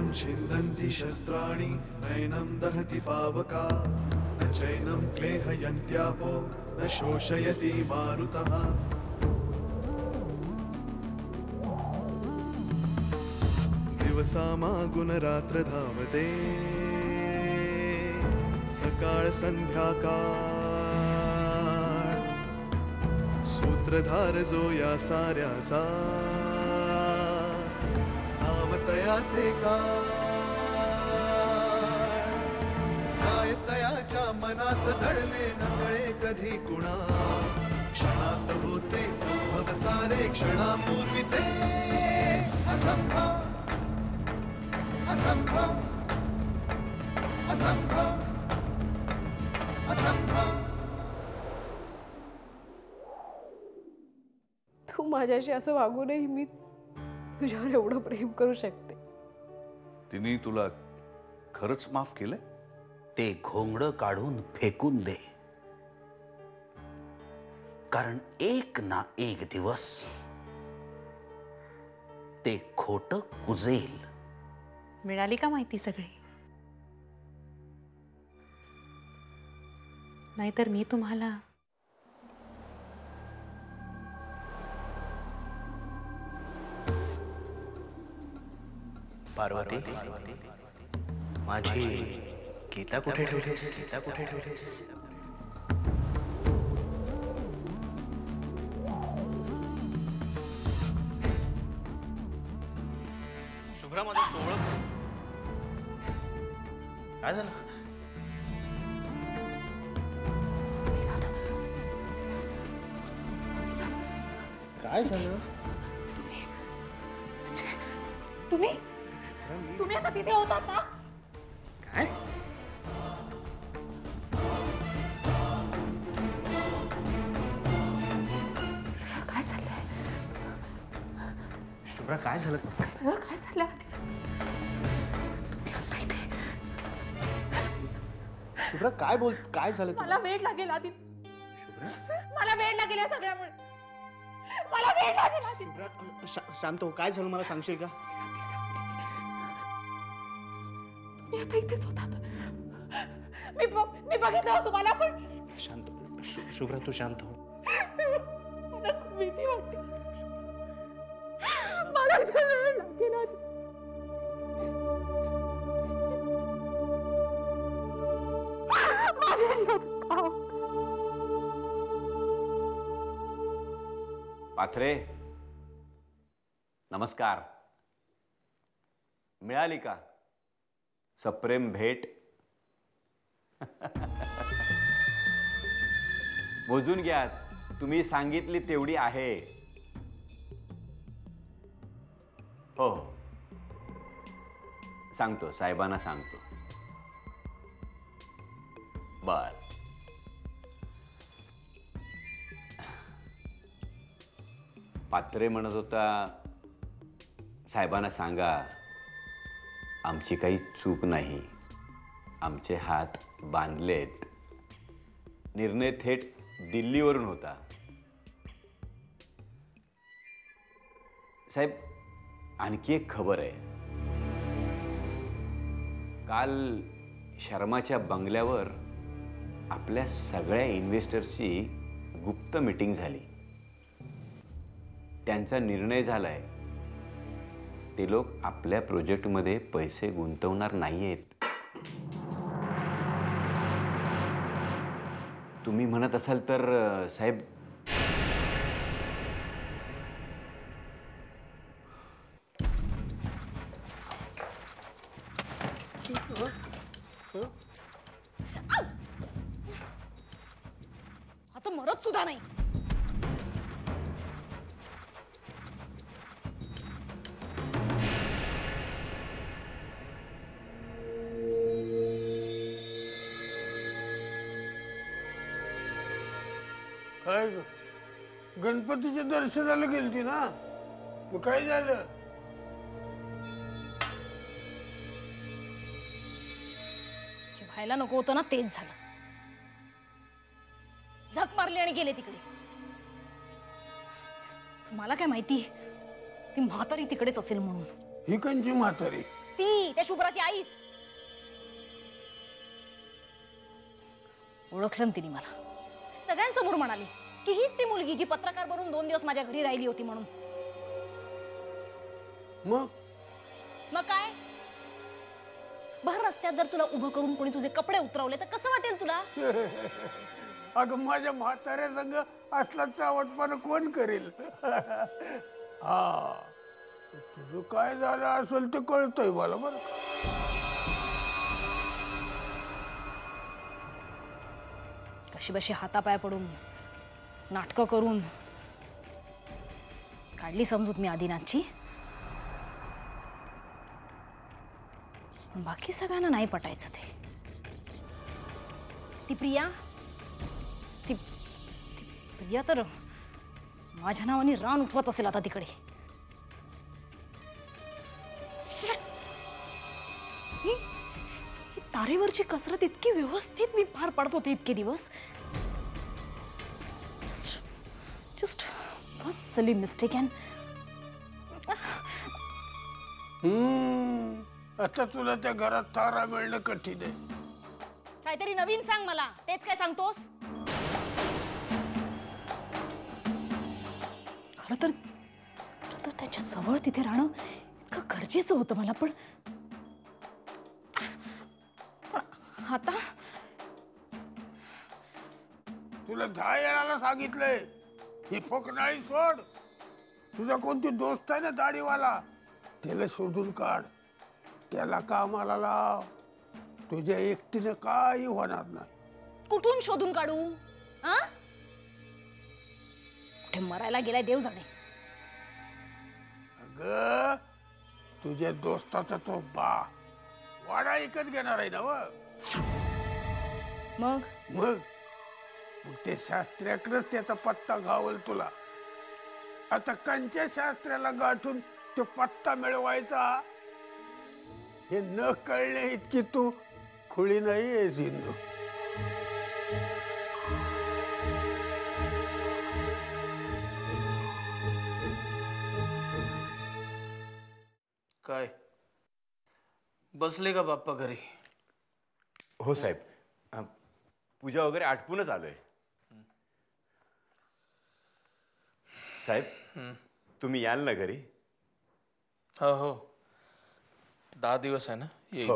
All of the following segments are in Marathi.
नैनं छिन्दन्ति शस्त्राणि नैनं दहति पावका न चैनं क्लेहयन्त्यापो न शोषयति मारुतः दिवसामागुणरात्र धावते सकाळ संध्याकाळ सूत्रधार जो या साऱ्याचा नामतयाचे काय तयाच्या मनात दडले नकळे कधी कुणा क्षणात होते संभव सारे क्षणापूर्वीचे असंभव असंभव असंभव असंभव. तू माझ्याशी असं वागूनही मी तुझ्यावर एवढं प्रेम करू शकते. तिने तुला खरंच माफ केलंय? ते घोंगडं काढून फेकून दे, कारण एक ना एक दिवस ते खोटं कुजेल. मिळाली का माहिती सगळी? नाहीतर मी तुम्हाला पार्वती, माझी गीता कुठे ठेवलीस? गीता कुठे ठेवलीस? शुभ्रा, माझं सोहळं काय झालं? काय झालं? तुम्ही तुम्ही आता तिथे होतात ना? काय? काय चाललंय? शुभ्रा, काय झालं? काय सगळं काय चाललंय? तुम्ही आता इथे? शुभ्रा, काय बोल? काय झालं? मला वेळ लागेल आधी. शुभ्रा, मला वेळ लागेल या सगळ्यामुळे. मला वेळ लागेल आधी. शुभ्रा, शांत हो. काय झालं मला सांगशील का? तुम्ही आता इथेच होतात. मी बघितलं हो तुम्हाला, पण शांत. शुभ्रा, तू शांत हो. मला खूप भीती वाटते. मला इथे वेळ लागेल आधी. पाथरे, नमस्कार. मिळाली का सप्रेम भेट? मोजून घ्या, तुम्ही सांगितली तेवढी आहे. हो हो, सांगतो, साहेबांना सांगतो. बर. पात्रे म्हणत होता, साहेबांना सांगा आमची काही चूक नाही, आमचे हात बांधलेत. निर्णय थेट दिल्लीवरून होता. साहेब, आणखी एक खबर आहे. काल शर्माच्या बंगल्यावर आपल्या सगळ्या इन्व्हेस्टर्सची गुप्त मीटिंग झाली. त्यांचा निर्णय झालाय, ते लोक आपल्या प्रोजेक्टमध्ये पैसे गुंतवणार नाहीयेत. तुम्ही म्हणत असाल तर साहेब, आता मरत सुद्धा नाही. काय गणपतीच्या दर्शनाला गेलती ना, मग काय झालं? जे व्हायला नको होतं ना तेच झालं. झक मारली आणि गेले तिकडे. मला काय माहिती ती म्हातारी तिकडेच असेल म्हणून. ही कंची म्हातारी? ती नाही, त्या शुभ्राची आईस. ओळखलं तिने मला, सगळ्यांसमोर म्हणाली की हीच ती मुलगी जी पत्रकार बनून 2 दिवस माझ्या घरी राहिली होती म्हणून. मग काय, भर रस्त्यात जर तुला उभं करून कोणी तुझे कपडे उतरवले तर कसं वाटेल तुला? अगं माझ्या म्हाताऱ्या संग असला चावटपणा कोण करेल? हा, तुझं काय झालं असेल ते कळतंय मला बरं. कशी बशी हातापाय पडून नाटकं करून काढली समजूत मी आदिनाथची. बाकी सगळ्यांना नाही पटायचं ते. ती प्रिया तर माझ्या नावाने रान उठवत असेल आता तिकडे. ही तारेवरची कसरत इतकी व्यवस्थित मी पार पाडत होते इतके दिवस. Just one silly mistake and आता तुला त्या घरात तारा मिळणं कठीण आहे. काहीतरी नवीन सांग मला. तेच काय सांगतोस? खरं तर त्याच्या जवळ तिथे राहणं इतकं गरजेचं होतं मला. पण आता तुला 10 येळाला सांगितलंय ही फोकनाळी सोड. तुझा कोणती दोस्त आहे ना दाढीवाला, त्याला शोधून काढ, त्याला कामाला लाव. तुझ्या एकटीने काही होणार नाही. कुठून शोधून काढू? हा, कुठे मरायला गेलाय देव जाणे. अगं तुझ्या दोस्ताचा तो बा वाडा एकच घेणार आहे ना. मग मग ते शास्त्र्याकडेच त्याचा पत्ता घावल तुला. आता कंच्या शास्त्र्याला गाठून तो पत्ता मिळवायचा हे न कळले इतकी तू खुळी नाही आहे सिंधू. काय बसले का बाप्पा घरी? हो साहेब, पूजा वगैरे आटपूनच आलोय. साहेब तुम्ही याल ना घरी? हो 10 दिवस आहे ना, येईल.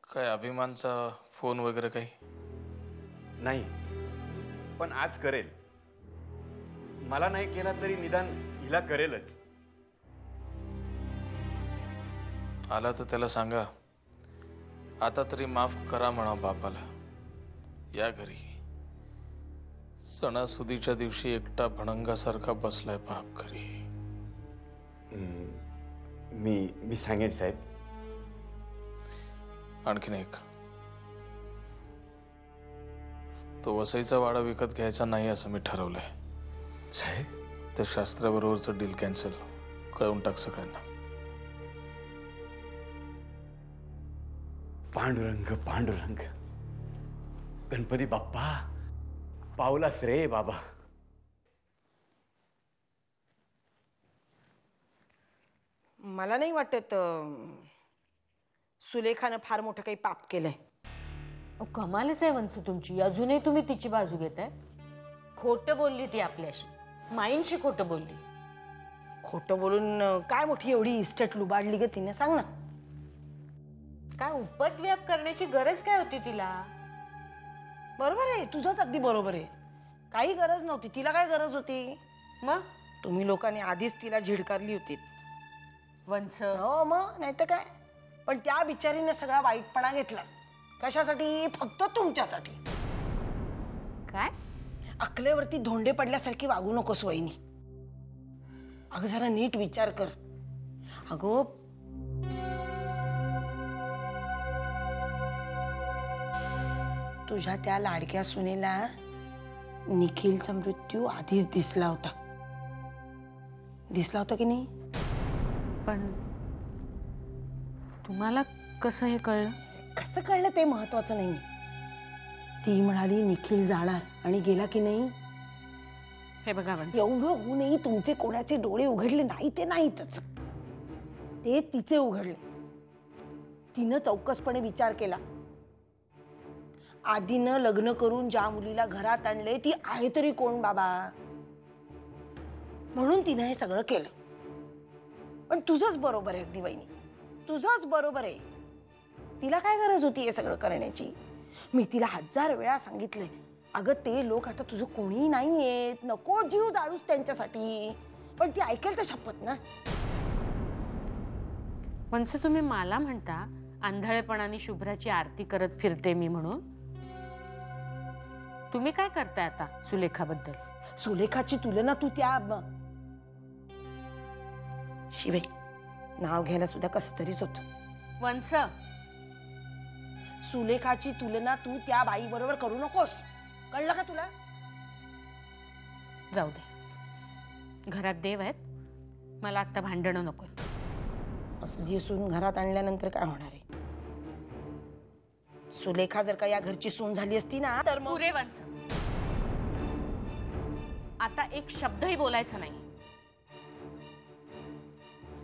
काय अभिमानचा फोन वगैरे काही नाही, पण आज करेल. मला नाही केला तरी निदान हिला करेलच. आला तर त्याला सांगा आता तरी माफ करा म्हणा बापाला. या घरी सणासुदीच्या दिवशी एकटा भणंगासारखा बसलाय बाप घरी. मी सांगेन साहेब. आणखीन एक, तो वसईचा वाडा विकत घ्यायचा नाही असं मी ठरवलंय. साहेब त्या शास्त्राबरोबरचं डील कॅन्सल. कळवून टाक सगळ्यांना. पांडुरंग पांडुरंग, गणपती बाप्पा पावलास रे बाबा. मला नाही वाटत सुलेखानं फार मोठं काही पाप केलंय. कमालच आहे वंसू तुमची. अजूनही तुम्ही तिची बाजू घेताय. खोटं बोलली ती आपल्याशी, माईंशी खोटं बोलली. खोटं बोलून काय मोठी एवढी इस्टेट लुबाडली ग तिने, सांग ना. काय उपद्व्याप करण्याची गरज काय होती तिला? बरोबर आहे, तुझंच अगदी बरोबर आहे. काही गरज नव्हती. तिला काय गरज होती? मग तुम्ही लोकांनी आधीच तिला झिडकारली होती. वंस हो मग, नाही तर काय. पण त्या बिचारीने सगळा वाईटपणा घेतला. कशासाठी? फक्त तुमच्यासाठी. काय? अकलेवरती धोंडे पडल्यासारखी वागू नकोस वहिनी. अगं जरा नीट विचार कर. अगो तुझ्या त्या लाडक्या सुनेला निखिलचा मृत्यू आधीच दिसला होता. दिसला होता की नाही? पण तुम्हाला कसं हे कळलं? कसं कळलं ते महत्वाचं नाही. ती म्हणाली निखिल जाणार आणि गेला की नाही. हे बघा वंस, एवढं होऊनही तुमचे कोणाचे डोळे उघडले नाही ते नाहीतच. ते तिचे उघडले. तिनं चौकसपणे विचार केला. आधीनं लग्न करून ज्या मुलीला घरात आणले ती आहे तरी कोण बाबा, म्हणून तिनं हे सगळं केलं. पण तुझंच बरोबर आहे अगदी वहिनी, तुझंच बरोबर आहे. तिला काय गरज होती हे सगळं करण्याची? मी तिला 1000 वेळा सांगितलंय, अगं ते लोक आता तुझं कोणी नाहीयेत, नको जीव जाळूस त्यांच्यासाठी. पण ती ऐकेल तर शपथ ना. वंस तुम्ही मला म्हणता आंधळेपणाने शुभ्राची आरती करत फिरते मी म्हणून? तुम्ही काय करताय आता सुलेखाबद्दल? सुलेखाची तुलना तू त्या शिवे नाव घ्यायला सुद्धा कसं तरीच होत. वंस, सुलेखाची तुलना तू त्या बाई बरोबर करू नकोस, कळलं का तुला? जाऊ दे, घरात देव आहेत, मला आता भांडणं नको. असली सून घरात आणल्यानंतर काय होणार आहे? सुलेखा जर का या घरची सून झाली असती ना तर मग पुरे वंस, आता एक शब्दही बोलायचा नाही.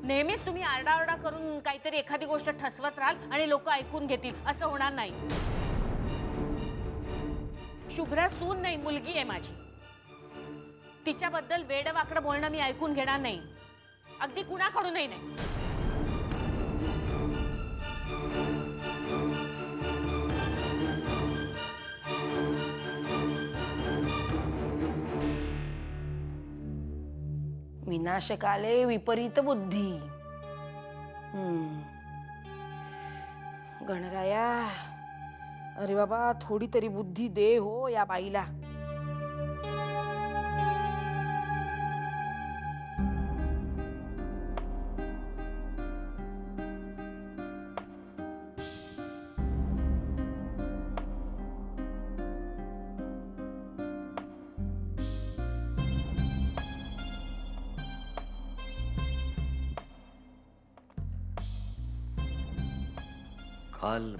नेहमीच तुम्ही आरडाओरडा करून काहीतरी एखादी गोष्ट ठसवत राहाल आणि लोक ऐकून घेतील, असं होणार नाही. शुभ्रा सून नाही, मुलगी आहे माझी. तिच्याबद्दल वेडवाकडं बोलणं मी ऐकून घेणार नाही, अगदी कुणाकडूनही नाही. विनाशकाले विपरीत बुद्धी. गणराया, अरे बाबा थोडी तरी बुद्धी दे हो या बाईला. काल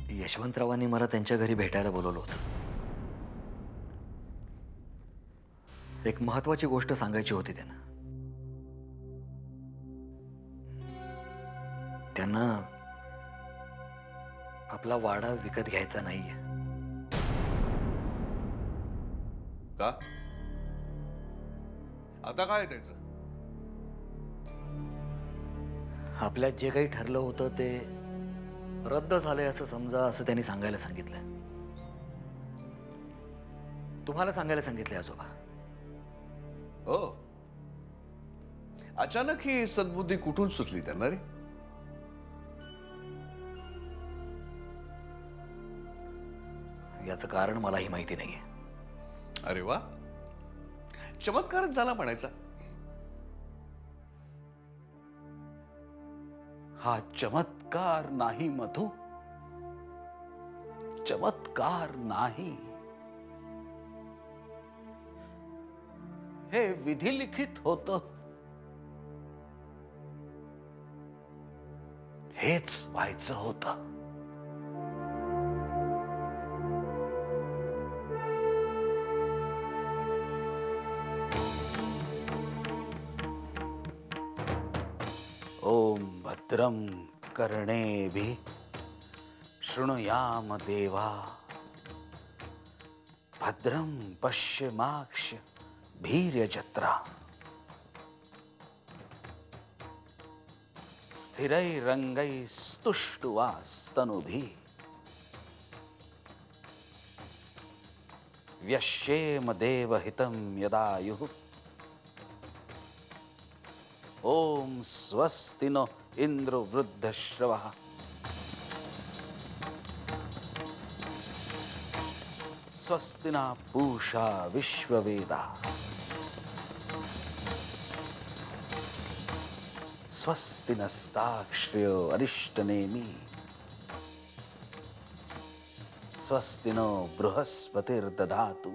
यशवंतरावांनी मला त्यांच्या घरी भेटायला बोलवलं होतं. एक महत्वाची गोष्ट सांगायची होती त्यांना. त्यांना आपला वाडा विकत घ्यायचा नाहीये. का? आता काय त्याचं? आपल्यात जे काही ठरलं होतं ते रद्द झालंय असं समजा, असं त्यांनी सांगायला सांगितलं. तुम्हाला सांगायला सांगितलंय आजोबा. हो, अचानक ही सद्बुद्धी कुठून सुचली त्यांना रे? याचं कारण मलाही माहिती नाहीये. अरे वा, चमत्कारच झाला म्हणायचा. हा चमत्कार नाही मधु, चमत्कार नाही. हे विधिलिखित होतं. हेच व्हायचं होतं. ओम भद्रं कर्णेभिः शृणुयाम देवा, भद्रं पश्येमाक्षभिर्यजत्रा, स्थिरैरङ्गैस्तुष्टुवास्तनुभिः, व्यश्येम देवहितं यदायुः. ओम स्वस्ति नो इंद्रो वृद्धश्रवः, स्वस्ति न पूषा विश्ववेदाः, स्वस्ति नस्ताक्ष्र्यो अरिष्टनेमि, स्वस्ति नो बृहस्पतिर्दधातु.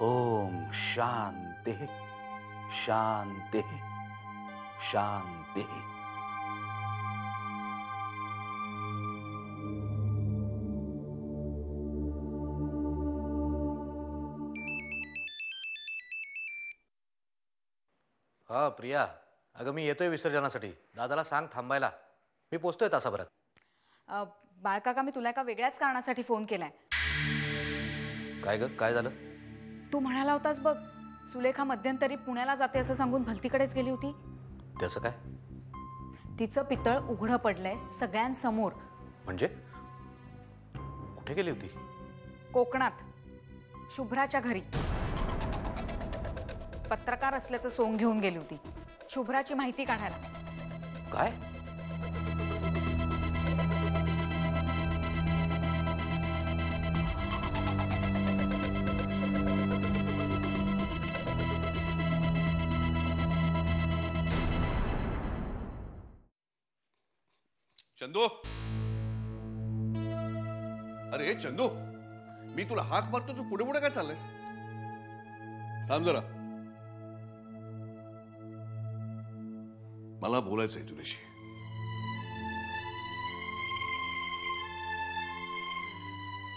ओम शांति शांति शांति. हा प्रिया, अगं मी येतोय विसर्जनासाठी. दादाला सांग थांबायला. मी पोचतोय तासाभरात. बाळकाका, मी तुला एका वेगळ्याच कारणासाठी फोन केलाय. काय ग, काय झालं? तू म्हणाला होतास बघ, सुलेखा मध्यंतरी पुण्याला जाते असं सांगून भलतीकडेच गेली होती. त्याचं काय? तिचं पितळ उघडं पडलंय सगळ्यांसमोर. म्हणजे कुठे गेली होती? कोकणात, शुभ्राच्या घरी. पत्रकार असल्याचं सोंग घेऊन गेली होती शुभ्राची माहिती काढायला. काय? चंदू, अरे चंदू, मी तुला हाक मारतो, तू पुढे पुढे काय चाललंयस? थांब जरा, मला बोलायचंय तुझ्याशी.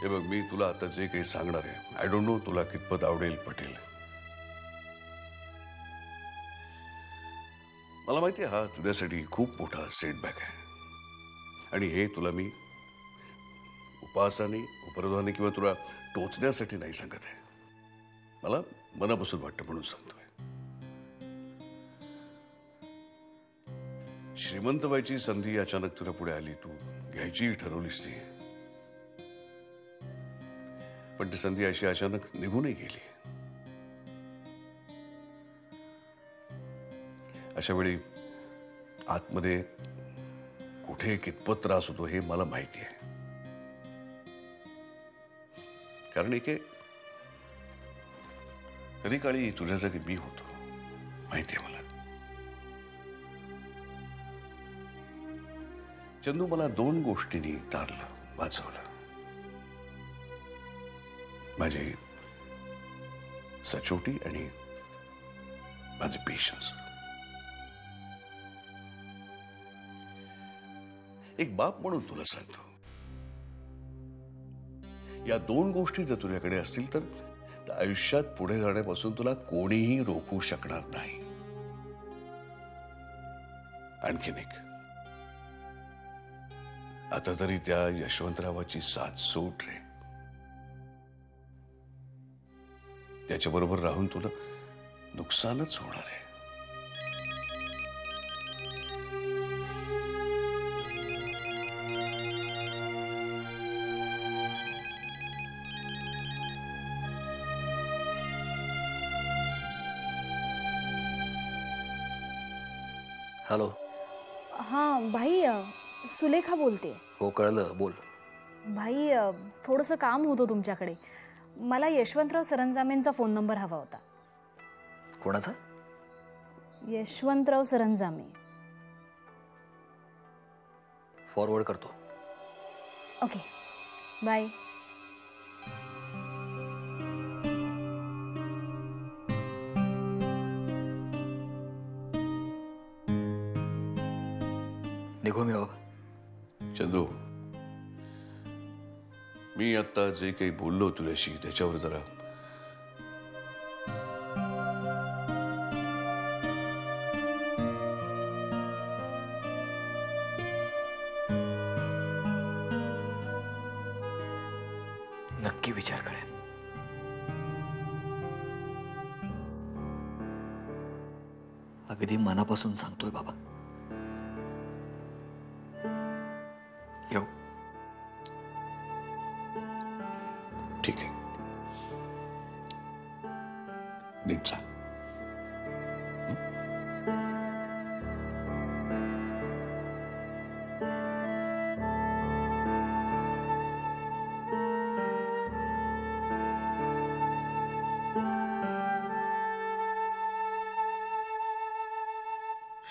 हे बघ, मी तुला आता जे काही सांगणार आहे, आय डोंट नो तुला कितपत आवडेल पटेल. मला माहिती आहे हा तुझ्यासाठी खूप मोठा सेटबॅक आहे, आणि हे तुला मी उपासाने, उपरोधाने किंवा तुला टोचण्यासाठी नाही सांगत आहे. मला मनापासून वाटतं म्हणून सांगतोय. श्रीमंत व्हायची संधी अचानक तुला पुढे आली, तू घ्यायची ठरवलीस ती, पण ती संधी अशी अचानक निघूनही गेली. अशा वेळी आतमध्ये कुठे कितपत त्रास होतो हे मला माहिती आहे. कारण कधी काळी तुझ्या जागी मी होतो, माहिती आहे मला. चंदू, मला 2 गोष्टींनी तारलं, वाचवलं. माझी सचोटी आणि माझे पेशन्स. एक बाप म्हणून तुला सांगतो, या 2 गोष्टी जर तुझ्याकडे असतील तर आयुष्यात पुढे जाण्यापासून तुला कोणीही रोखू शकणार नाही. आणखीन एक, आता तरी त्या यशवंतरावाची साथ सोड रे. त्याच्याबरोबर राहून तुला नुकसानच होणार आहे. हॅलो. हां भाई, सुलेखा बोलते. हो कळलं, बोल. भाई, थोडंसं काम होतं तुमच्याकडे. मला यशवंतराव सरंजामेंचा फोन नंबर हवा होता. कोणाचा? यशवंतराव सरंजामे. फॉरवर्ड करतो. Okay, bye. निघू मी बाबा. चंदू, मी आता जे काही बोललो तुझ्याशी त्याच्यावर जरा नक्की विचार करेन. अगदी मनापासून सांगतोय बाबा. येऊ. ठीक आहे, नीट सांग.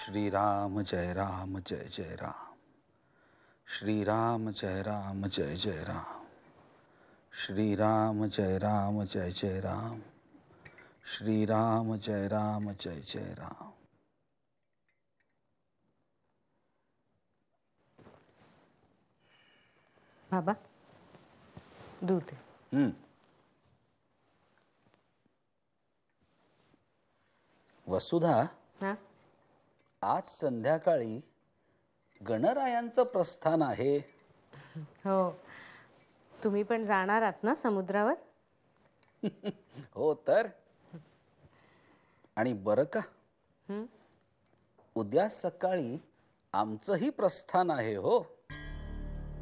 श्री राम जय राम जय जय राम. श्री राम जय राम जय जय राम. श्री राम जय राम जय जय राम. श्री राम जय राम जय जय राम. बाबा, दूध. वसुधा, हा? आज संध्याकाळी गणरायांचं प्रस्थान आहे. हो, तुम्ही पण जाणार आहात ना समुद्रावर? हो तर. आणि बरं का, उद्या सकाळी आमचंही प्रस्थान आहे हो.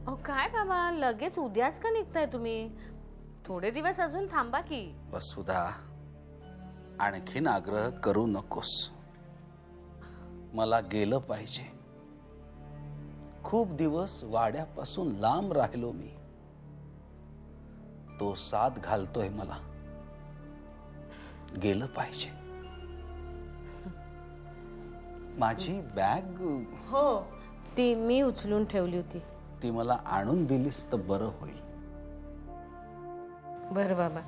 अहो काय बाबा, लगेच उद्याच का निघताय तुम्ही? थोडे दिवस अजून थांबा की. वसुधा, आणखीन आग्रह करू नकोस. मला गेलं पाहिजे. खूप दिवस वाड्यापासून लांब राहिलो मी. तो साथ घालतोय मला. गेलं पाहिजे. माझी बॅग, हो, ती मी उचलून ठेवली होती. ती मला आणून दिलीस तर बरं होईल. बरं बाबा.